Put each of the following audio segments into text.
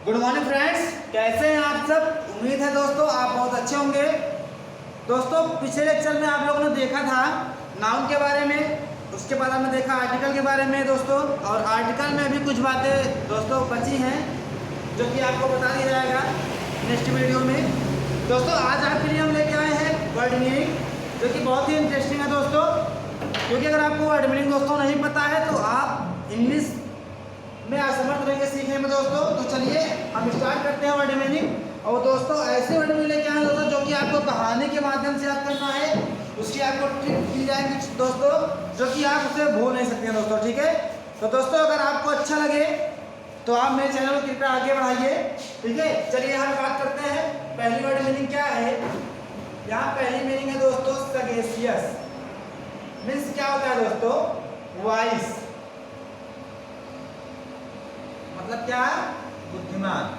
Good morning friends, कैसे हैं आप सब। उम्मीद है दोस्तों आप बहुत अच्छे होंगे। दोस्तों पिछले लेक्चर में आप लोगों ने देखा था नाउन के बारे में, उसके बाद हमने देखा आर्टिकल के बारे में दोस्तों, और आर्टिकल में भी कुछ बातें दोस्तों बची हैं जो कि आपको बता दिया जाएगा नेक्स्ट वीडियो में। दोस्तों आज आपके लिए हम लेके आए हैं वर्ड मीनिंग, जो कि बहुत ही इंटरेस्टिंग है दोस्तों, क्योंकि अगर आपको वर्ड मीनिंग दोस्तों नहीं पता है तो आप इंग्लिश में असमर्थ रहेंगे सीखने में दोस्तों। तो चलिए हम स्टार्ट करते हैं वर्ड मीनिंग। और दोस्तों ऐसे वर्ड मीनिंग लेके आए दोस्तों जो कि आपको कहानी के माध्यम से याद करना है, उसकी आपको ट्रिक दी जाएगी दोस्तों, जो कि आप उसे भूल नहीं सकते हैं दोस्तों। ठीक है, तो दोस्तों अगर आपको अच्छा लगे तो आप मेरे चैनल को कृपया आगे बढ़ाइए। ठीक है, चलिए हम बात करते हैं पहली वर्ड मीनिंग क्या है। यहाँ पहली मीनिंग है दोस्तों सगेशियस। मीन्स क्या होता है दोस्तों, वाइस, मतलब क्या, बुद्धिमान।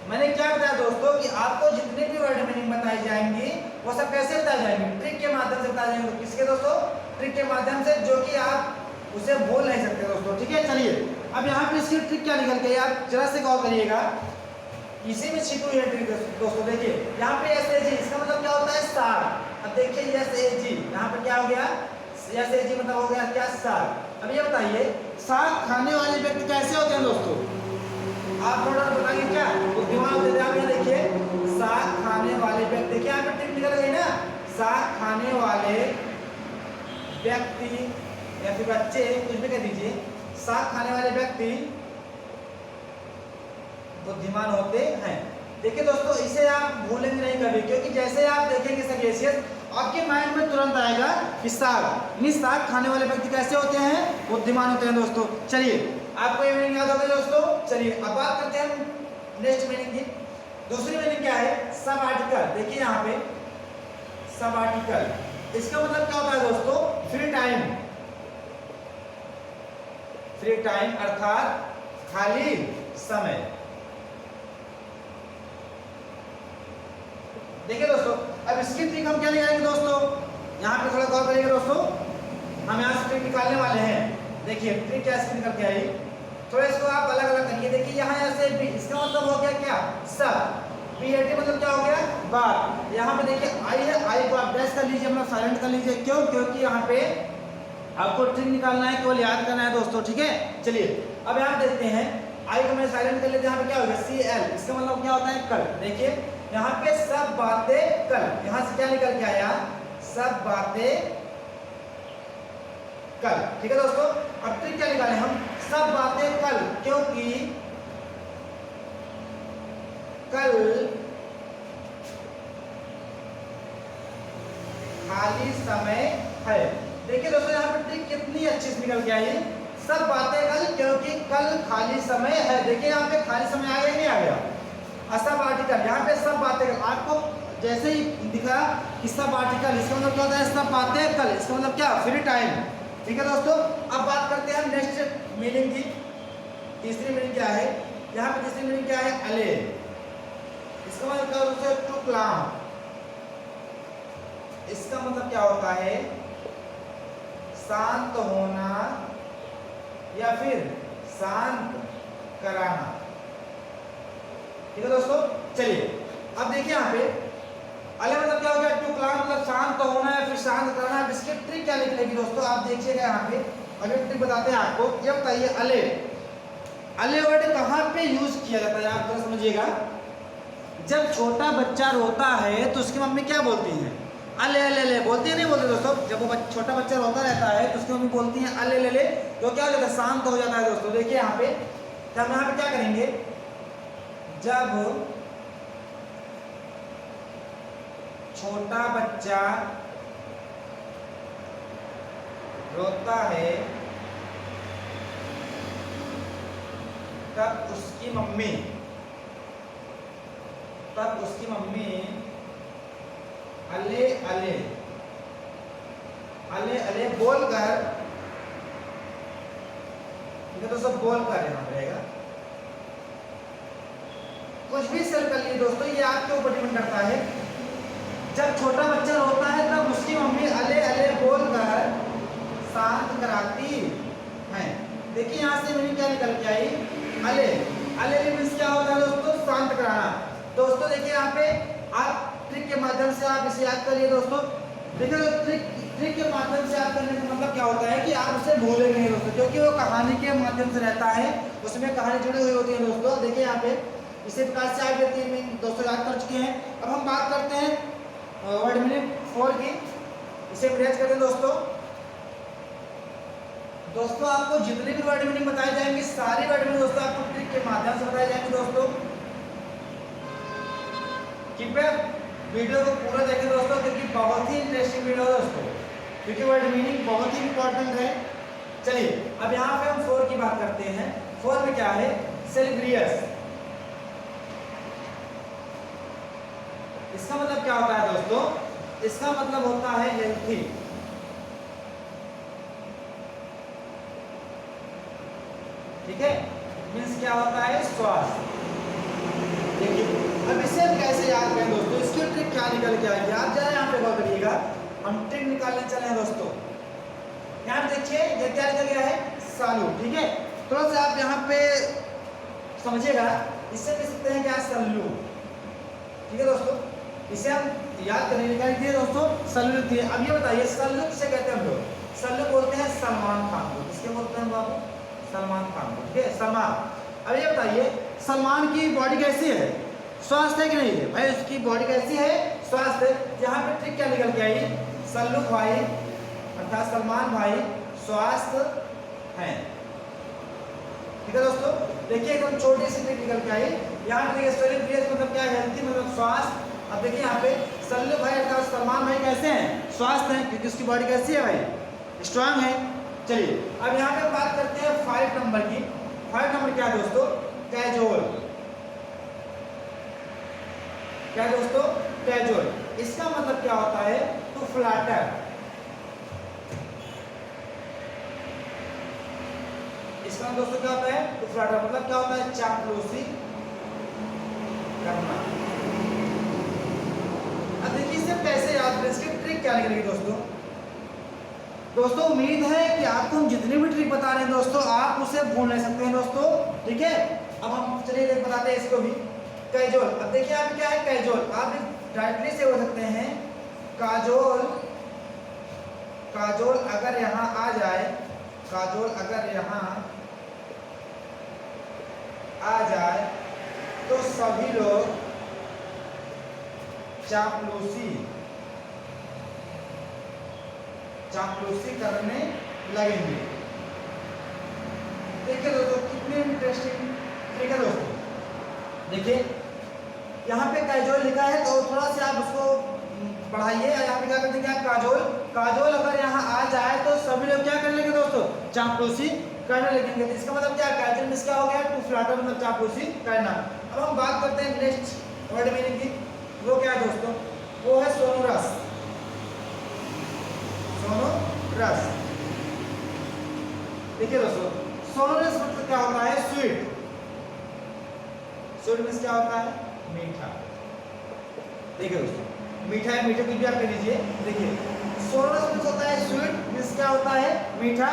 मैंने क्या बताया दोस्तों कि आपको जितने भी वर्ड मीनिंग बताई जाएंगी वो सब कैसे बताई जाएंगी, ट्रिक के माध्यम से बताई जाएंगी। किसके दोस्तों, ट्रिक के माध्यम से, जो कि आप उसे बोल नहीं सकते दोस्तों। ठीक है, चलिए अब यहाँ पे इसकी ट्रिक क्या निकल गई आप जरा से गौर करिएगा। इसी में छिपी हुई है ट्रिक दोस्तों। देखिए यहाँ पे एस ए जी, इसका मतलब क्या होता है, साग। अब देखिए एस ए जी, यहाँ पे क्या हो गया, एस ए जी मतलब हो गया क्या, साग। अब ये बताइए साग खाने वाले व्यक्ति कैसे होते हैं दोस्तों, आप थोड़ा बताइए क्या, बुद्धिमान होते हैं। आप ये देखिए साग खाने वाले व्यक्ति, देखिए यहाँ पे ट्रिक निकल गई ना, साग खाने वाले व्यक्ति या फिर बच्चे, कुछ भी कह दीजिए, साग खाने वाले व्यक्ति बुद्धिमान होते हैं। देखिए दोस्तों इसे आप भूलेंगे नहीं कभी, क्योंकि जैसे आप देखेंगे सगेशियस, आपके माइंड में तुरंत आएगा कि साग, साग खाने वाले व्यक्ति कैसे होते हैं, बुद्धिमान होते हैं दोस्तों। चलिए आपको ये मीनिंग याद होगा दोस्तों। चलिए अब बात करते हैं हम नेक्स्ट मीनिंग की। दूसरी मीनिंग क्या है, सब आर्टिकल। देखिए यहाँ पे सब आर्टिकल, इसका मतलब क्या होता है दोस्तों, फ्री टाइम। फ्री टाइम अर्थात खाली समय। देखिए दोस्तों अब इसकी ट्रिक हम क्या निकालेंगे दोस्तों, यहाँ पे थोड़ा गौर करिएगा दोस्तों, हम यहाँ से ट्रिक निकालने वाले हैं। देखिए ट्रिक क्या इसकी निकल के आई, थोड़ा इसको आप अलग अलग करिए। देखिए यहाँ ऐसे भी, इसका मतलब हो गया क्या, सब। पीएटी मतलब क्या हो गया, बात। यहाँ पे देखिए आई है, आई को आप डैश कर लीजिए, मतलब साइलेंट कर लीजिए। क्यों, क्योंकि यहाँ पे आपको ट्रिक निकालना है, केवल याद करना है दोस्तों। ठीक है, चलिए अब यहाँ देखते हैं, आई को मैं साइलेंट कर लेते हैं। यहाँ पे क्या होगा, सी एल, इसका मतलब क्या होता है, कल। देखिए यहाँ पे सब बातें कल, यहाँ से क्या निकल के आया, सब बातें कल। ठीक है दोस्तों, अब ट्रिक क्या निकाले हम, सब बातें कल, क्योंकि कल खाली समय है। देखिए दोस्तों यहाँ पे ट्रिक कितनी अच्छी से निकल के आई, सब बातें कल क्योंकि कल खाली समय है। देखिए यहाँ पे खाली समय आ गया, नहीं आ गया, सब आर्टिकल, यहाँ पे सब बातें कल। आपको जैसे ही दिखा कि सब आर्टिकल, इसका मतलब क्या होता है, सब बातें कल, इसका मतलब क्या, फ्री टाइम। ठीक है दोस्तों, अब बात करते हैं नेक्स्ट मीनिंग की। तीसरी मीनिंग क्या है, यहाँ पे तीसरी मीनिंग क्या है, अले। इसका मतलब क्या होता है, टू क्लाम। इसका मतलब क्या होता है, शांत होना या फिर शांत कराना। ठीक है दोस्तों, चलिए अब देखिए यहाँ पे अले मतलब क्या हो गया, टू क्लाम मतलब शांत होना या फिर शांत करना। अब इसकी ट्रिक क्या निकलेगी दोस्तों, आप देखिएगा यहाँ पे, अगले ट्रिक बताते हैं आपको। ये बताइए अले, अले वर्ड कहाँ पे यूज किया जाता है, आप थोड़ा समझिएगा। जब छोटा बच्चा रोता है तो उसकी मम्मी क्या बोलती है, अले अले अले बोलती है, नहीं बोलते दोस्तों। जब वो छोटा बच्चा रोता रहता है तो उसकी मम्मी बोलती है अले अले अले, तो क्या हो जाता है, शांत हो जाता है दोस्तों। देखिए यहाँ पे, तो हम यहाँ पे क्या करेंगे, जब छोटा बच्चा रोता है तब उसकी मम्मी अले अले अले अले बोलकर, ठीक है दोस्तों, बोलकर यहाँ रहेगा। कुछ भी सेल कर लिए दोस्तों, ये आपके ऊपर डिपेंड करता है। जब छोटा बच्चा रोता है तब उसकी मम्मी अले अले बोलकर शांत कराती हैं। देखिए यहाँ से मीनिंग क्या निकल के आई, अले, अले मीन्स क्या दोस्तों देखिए यहाँ पे आप ट्रिक के माध्यम से आप इसे याद करिए दोस्तों। देखिए ट्रिक के माध्यम से याद करने का मतलब क्या होता है कि आप उसे भूलेंगे नहीं दोस्तों, क्योंकि वो कहानी के माध्यम से रहता है, उसमें कहानी जुड़ी हुई होती है दोस्तों। देखिए यहाँ पे इसी प्रकार से आगे 3 मिनट दोस्तों याद कर चुके हैं। अब हम बात करते हैं वर्ड मीनिंग 4 की। इसे प्रयास करते हैं दोस्तों। दोस्तों आपको जितने भी वर्ड मीनिंग बताए जाएंगे, सारी वर्ड मीनिंग दोस्तों आपको ट्रिक के माध्यम से बताए जाएंगे दोस्तों। कृपया वीडियो को पूरा देखें दोस्तों, क्योंकि बहुत ही इंटरेस्टिंग वीडियो है दोस्तों, क्योंकि वर्ड मीनिंग बहुत ही इंपॉर्टेंट है। चलिए अब यहाँ पे हम 4 की बात करते हैं। 4 में क्या है? सेलिब्रियस। इसका मतलब क्या होता है दोस्तों? इसका मतलब होता है हेल्थी। ठीक है, मीन्स क्या होता है? स्वास्थ्य। देखिए अब इसे हम कैसे याद करें दोस्तों, इसकी ट्रिक क्या निकल के आएगी, आप जरा यहाँ पे गौर करिएगा। हम ट्रिक निकालने चले हैं दोस्तों। यहाँ देखिए ये क्या निकल गया है? सालू। ठीक है, थोड़ा सा आप यहाँ पे समझिएगा, इससे कह सकते हैं क्या? सल्लू। ठीक है दोस्तों, इसे हम याद करने निकाल दिए दोस्तों, सल्लू थी। अब ये बताइए सल्लू किसे कहते हैं हम लोग? सल्लू बोलते हैं सलमान खान को। किसके बोलते हैं बाबू? सलमान खान को। ठीक है, सलमान। अब ये बताइए सलमान की बॉडी कैसी है? स्वस्थ है कि नहीं है? भाई उसकी बॉडी कैसी है? स्वस्थ है। यहाँ पे ट्रिक क्या निकल के आई? सल्लू भाई अर्थात सलमान भाई स्वस्थ हैं। ठीक है दोस्तों, देखिए एकदम छोटी सी ट्रिक निकल के आई। यहाँ पे देखिए सेलिब्रियस मतलब क्या? हेल्थी मतलब स्वास्थ्य। अब देखिए यहाँ पे सल्लू भाई अर्थात सलमान भाई कैसे हैं? स्वस्थ हैं, क्योंकि उसकी बॉडी कैसी है भाई? स्ट्रांग है। चलिए अब यहाँ पे बात करते हैं 5 नंबर की। 5 नंबर क्या है दोस्तों? कैजुअल। क्या दोस्तों? कैजुअल। इसका मतलब क्या होता है? To flatter. इसका दोस्तों क्या होता है? टू फ्लैटर मतलब क्या होता है? चापलूसी करना। अब देखिए इसे कैसे याद करें, इसकी ट्रिक क्या निकलेगी दोस्तों। दोस्तों उम्मीद है कि आपको हम जितनी भी ट्रिक बता रहे हैं दोस्तों, आप उसे भूल नहीं सकते हैं दोस्तों। ठीक है, अब हम चलिए बताते हैं इसको भी। कैजुअल। अब देखिए आप क्या है? कैजुअल। आप डायरेक्टली से हो सकते हैं काजोल। काजोल अगर यहाँ आ जाए, काजोल अगर यहाँ आ जाए तो सभी लोग चापलूसी करने लगेंगे। देखिए दोस्तों कितनी इंटरेस्टिंग ट्रिक है दोस्तों। देखिए यहाँ पे कैजुअल लिखा है, तो थोड़ा सा आप उसको बढ़ाइए। यहाँ पे क्या करते हैं आप? काजोल। काजोल अगर यहाँ आ जाए तो सभी लोग क्या करने लगेंगे दोस्तों? चापलूसी करने लगेंगे। तो इसका मतलब क्या? कैजुअल मींस क्या हो गया? टू फ्लैटर मतलब चापलूसी करना। अब हम बात करते हैं नेक्स्ट वर्ड मीनिंग की। वो क्या है दोस्तों? वो है सोनोरस। सोनोरस। देखिए दोस्तों सोनोरस मतलब क्या होता है? स्वीट। स्वीट मींस क्या होता है? मीठा। देखिए दोस्तों मीठा है, मीठे कुछ भी आप कह लीजिए। देखिए सोनोरस मींस होता है स्वीट, मींस क्या होता है? मीठा।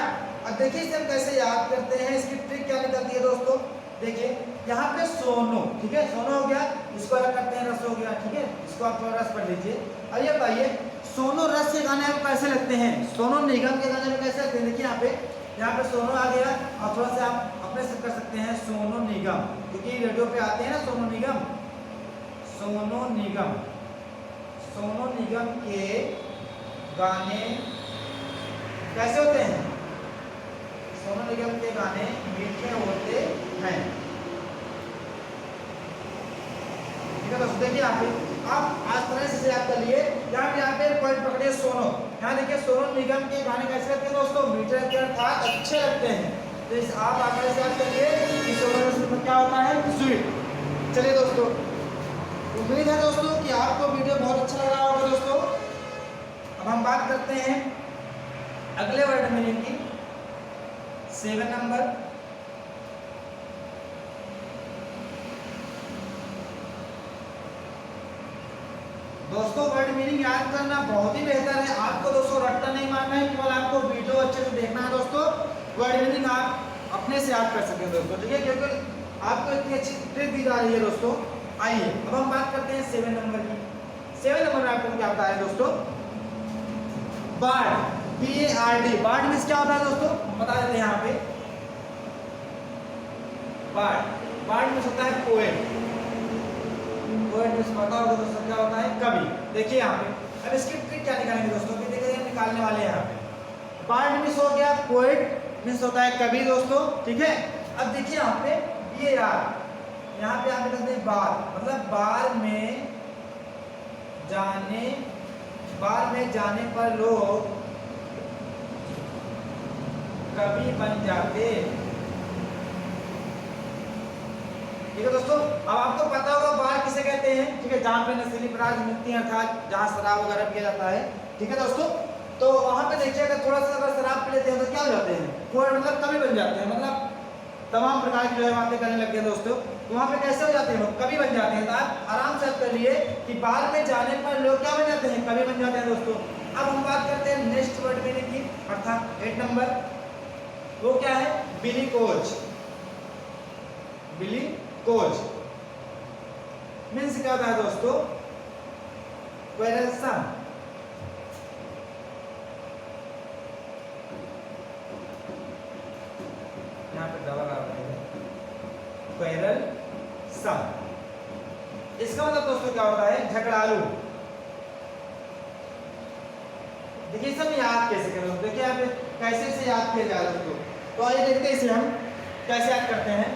अब देखिए इसे हम कैसे याद करते हैं, इसकी ट्रिक क्या निकलती है दोस्तों। देखिए यहाँ पे सोनो। ठीक है, सोनो हो गया, इसको अलग करते हैं रस हो गया। ठीक है, इसको आप थोड़ा रस पढ़ लीजिए। अब ये बताइए सोनो रस के गाने आपको कैसे लगते हैं? सोनो निगम के गाने में कैसे लगते हैं? देखिए यहाँ पे सोनो आ गया, और थोड़ा सा आप अपने से कर सकते हैं सोनो निगम, क्योंकि रेडियो पे आते हैं ना सोनो निगम। सोनो निगम, सोनो निगम के गाने कैसे होते हैं? सोनू निगम के गाने मीठे होते हैं। ठीक है दोस्तों, देखिए आप आज तरह से याद कर लिए। यहाँ पे पॉइंट पकड़िए सोनो। यहाँ देखिए सोनू निगम के गाने कैसे लगते हैं दोस्तों? मीठे लगते हैं अर्थात अच्छे लगते हैं। तो इस आप आगे से याद करिए कि सोनो क्या होता है? स्वीट। चलिए दोस्तों उम्मीद है दोस्तों कि आपको वीडियो बहुत अच्छा लग रहा होगा दोस्तों। अब हम बात करते हैं अगले वर्ड मीनिंग की। 7 नंबर। दोस्तों वर्ड मीनिंग याद करना बहुत ही बेहतर है। आपको दोस्तों रट्टा नहीं मारना है, केवल आपको वीडियो अच्छे से देखना है दोस्तों। वर्ड मीनिंग आप अपने से याद कर सकते हैं दोस्तों। ठीक है, क्योंकि आपको इतनी अच्छी ट्रिक दी जा रही है दोस्तों। आइए अब हम बात करते हैं 7 नंबर की। 7 नंबर में आपको क्या होता है दोस्तों, बार्ड, BARD। बार्ड मीन्स क्या होता है दोस्तों, हम बता देते हैं यहाँ पे। बार्ड मीन्स होता है पोएट। पोएट मीन्स पता होगा दोस्तों क्या होता है, कवि। देखिए यहाँ पे अब इसकी ट्रिक क्या निकालेंगे दोस्तों, कि देखिए निकालने वाले हैं यहाँ पे। बार्ड मीन्स हो गया पोएट, मीन्स होता है कवि दोस्तों, ठीक है। अब देखिए यहाँ पे BAR, यहाँ पे आप कहते हैं बार, मतलब बार में जाने पर लोग कवि बन जाते। ठीक है दोस्तों, अब आपको पता होगा बार किसे कहते हैं, ठीक है, जहाँ पे नशीली पदार्थ मिलती हैं, अर्थात जहाँ शराब वगैरह पिया जाता है, ठीक है दोस्तों। तो वहाँ पे देखिए अगर थोड़ा सा अगर शराब पी लेते हैं तो क्या हो जाते हैं, पोएट मतलब कवि बन जाते हैं, मतलब तमाम प्रकार की जो है बातें करने लग गए दोस्तों। तो वहाँ पे कैसे हो जाते हैं लोग, कवि बन जाते हैं। तो आप आराम से कर लिए कि बार में जाने पर लोग क्या बन जाते हैं, कवि बन जाते हैं दोस्तों। अब हम बात करते हैं नेक्स्ट वर्ड मीनिंग की, अर्थात 8 नंबर, वो क्या है, बिली कोच। बिली कोच मीन्स क्या होता है दोस्तों, क्वेरलसम। यहाँ पे डबल आ रहा है, क्वेरलसम। इसका मतलब दोस्तों क्या होता है, झगड़ालू। देखिए सब याद कैसे करें, देखिए आप कैसे से याद किया जा रहा है दोस्तों। तो आइए देखते हैं इसे हम कैसे याद करते हैं।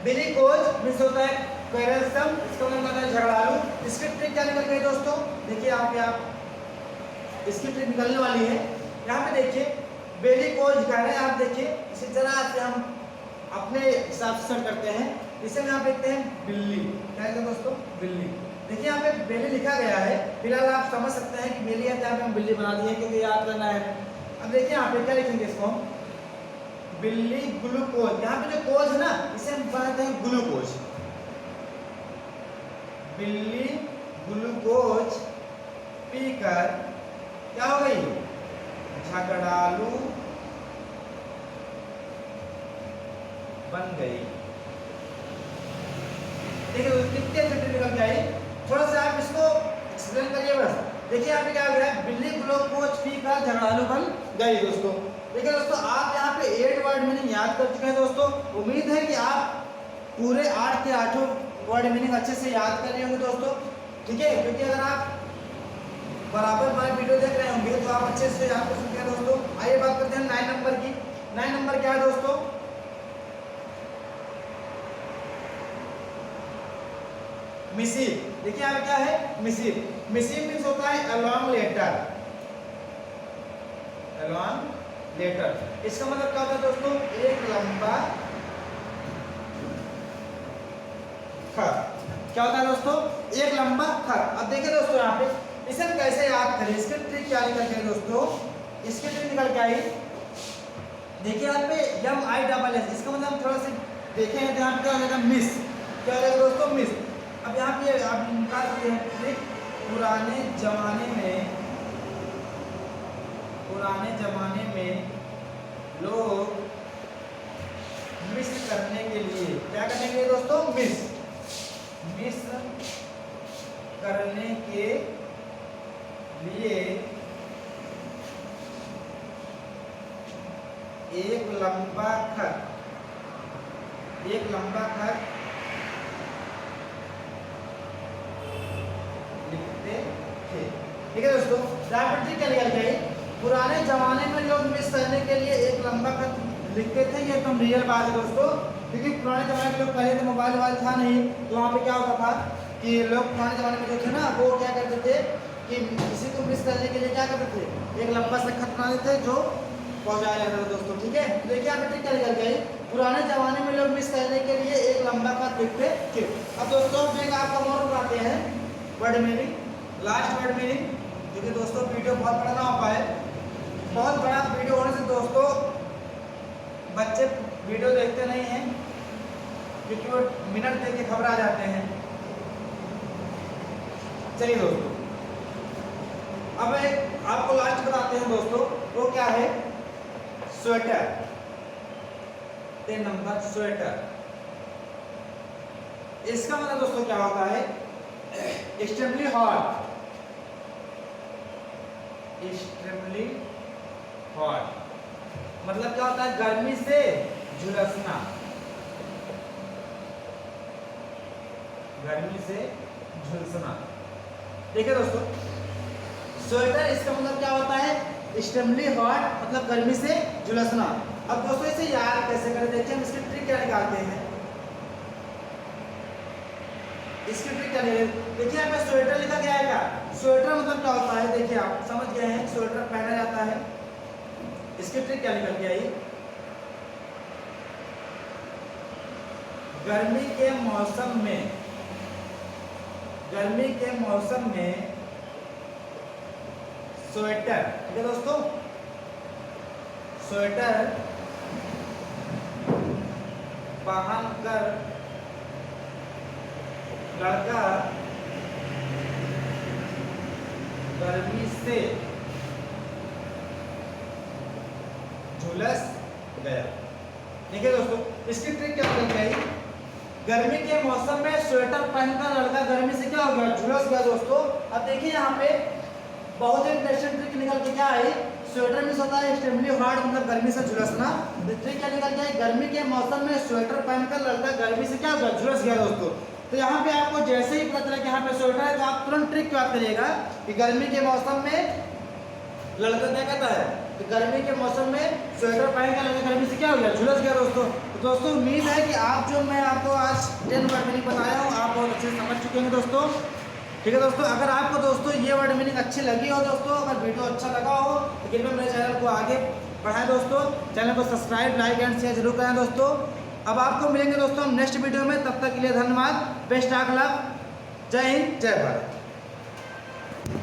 बिली कोच मीन्स होता है क्वेरलसम, इसका मतलब होता है झगड़ालू। इसकी ट्रिक क्या निकल गई दोस्तों, देखिए यहाँ पे आप इसकी ट्रिक निकलने वाली है। यहाँ पे देखिए बिली कोच कह रहे हैं, आप देखिए इसे जरा से हम अपने हिसाब से करते हैं। इसे हम यहाँ पे देखते हैं बिल्ली, क्या है दोस्तों, बिल्ली। देखिए यहाँ पे बिल्ली लिखा गया है, फिलहाल आप समझ सकते हैं कि बिल्ली है, यहाँ पे हम बिल्ली बना दिए क्योंकि याद करना है। अब देखिए यहाँ पे क्या लिखेंगे इसको, बिल्ली ग्लूकोज। यहाँ पे जो कोज है ना, इसे हम बनाते हैं ग्लूकोज। बिल्ली ग्लूकोज पीकर क्या हो गई, झगड़ालू बन गई। देखिए कितने अच्छे निकल के आई। थोड़ा सा आप इसको एक्सप्लेन करिए बस। देखिए यहाँ पे क्या हो गया, बिल्ली ग्लूकोज पीकर झगड़ालू बन गई दोस्तों। देखिए दोस्तों आप यहाँ पे 8 वर्ड मीनिंग याद कर चुके हैं दोस्तों। उम्मीद है कि आप पूरे 8 के 8 वर्ड मीनिंग अच्छे से याद कर लिए होंगे दोस्तों, ठीक है। क्योंकि अगर आप बराबर बार वीडियो देख रहे होंगे तो आप अच्छे से याद कर सकते हैं दोस्तों। आइए बात करते हैं 9 नंबर की। 9 नंबर क्या है दोस्तों, मिसिव। देखिए यहाँ क्या है, मिसिव। मिसिव मीन्स होता है a long letter. A long letter, इसका मतलब क्या होता है दोस्तों, एक लंबा खत। क्या होता है दोस्तों, एक लंबा खत। अब देखिए दोस्तों यहाँ पे इसे हम कैसे याद करें, इसकी ट्रिक क्या निकल के दोस्तों, इसकी ट्रिक निकल के आई। देखिए यहाँ पे MISS, इसका मतलब हम थोड़ा सा देखें तो यहाँ पे क्या हो जाएगा, मिस। क्या हो जाएगा दोस्तों, मिस। अब यहाँ पे आप निकाल सकते हैं ट्रिक, पुराने जमाने में लोग मिस करने के लिए, क्या करने के लिए दोस्तों, मिस करने के लिए एक लंबा खत लिखते थे। ठीक है दोस्तों, ट्रिक क्या निकल गई, पुराने जमाने में लोग मिस करने के लिए एक लंबा खत लिखते थे। ये एकदम रियल बात है दोस्तों, क्योंकि पुराने जमाने के लोग पहले तो मोबाइल था नहीं, तो वहाँ पे क्या होता था कि लोग पुराने जमाने में जो थे ना, वो क्या करते थे कि किसी को मिस करने के लिए क्या करते थे, एक लंबा सा खत बनाते थे जो पहुँचाया जाता था दोस्तों। ठीक है, देखिए यहाँ पे ट्रिक क्या निकल गई, पुराने जमाने में लोग मिस करने के लिए एक लंबा खत लिखते थे। अब दोस्तों फिर आपका और बनाते हैं word meaning, last word meaning, क्योंकि दोस्तों वीडियो बहुत बड़ा ना हो पाए। बहुत बड़ा वीडियो होने से दोस्तों बच्चे वीडियो देखते नहीं हैं, क्योंकि वो मिनट देख के घबरा जाते हैं। चलिए दोस्तों, अब एक आपको लास्ट बताते हैं दोस्तों, वो क्या है, स्वेटर। 10 number sweater. इसका मतलब दोस्तों क्या होता है, एक्सट्रीमली हॉट, एक्सट्रीमली हॉट मतलब क्या होता है, गर्मी से झुलसना, गर्मी से झुलसना। देखिए दोस्तों, स्वेटर इसका मतलब क्या होता है, एक्सट्रीमली हॉट मतलब गर्मी से झुलसना। अब दोस्तों इसे याद कैसे करें, देखिए हम इसकी ट्रिक क्या निकालते हैं। इसकी ट्रिक क्या है, देखिए यहाँ पे स्वेटर लिखा गया है क्या, स्वेटर मतलब क्या होता है, देखिए आप समझ गए हैं, स्वेटर पहना जाता है। इसकी ट्रिक क्या निकल के आई, गर्मी के मौसम में, गर्मी के मौसम में स्वेटर, ठीक है दोस्तों, स्वेटर पहनकर लड़का गर्मी से झुलस गया। देखिए दोस्तों, इसकी ट्रिक क्या होती है, गर्मी के मौसम में स्वेटर पहनकर लड़का गर्मी से क्या हो गया, झुलस गया। दोस्तों अब देखिए यहाँ पे बहुत ही इंटरेस्टिंग ट्रिक निकल के क्या आई, स्वेटर मीन्स होता है एक्सट्रीमली हॉट मतलब गर्मी से झुलसना। ट्रिक क्या निकल के आई, गर्मी के मौसम में स्वेटर पहनकर लड़का गर्मी से क्या हो गया, झुलस गया। दोस्तों तो यहाँ पे आपको जैसे ही पता चला कि यहाँ पे स्वेटर है, तो आप तुरंत ट्रिक क्या करिएगा कि गर्मी के मौसम में लड़का क्या कहता है, कि गर्मी के मौसम में स्वेटर पहनकर लड़का गर्मी से क्या हो गया, झुलस गया। दोस्तों तो दोस्तों उम्मीद है कि आप जो मैं आपको आज 10 वर्ड मीनिंग बताया हूँ आप बहुत अच्छे से समझ चुके हैं दोस्तों। ठीक है दोस्तों, अगर आपको दोस्तों ये वर्ड मीनिंग अच्छी लगी हो दोस्तों, अगर वीडियो अच्छा लगा हो तो कृपया मेरे चैनल को आगे बढ़ाएं दोस्तों, चैनल को सब्सक्राइब लाइक एंड शेयर जरूर करें दोस्तों। अब आपको मिलेंगे दोस्तों हम नेक्स्ट वीडियो में, तब तक के लिए धन्यवाद, बेस्ट ऑफ लक, जय हिंद जय भारत।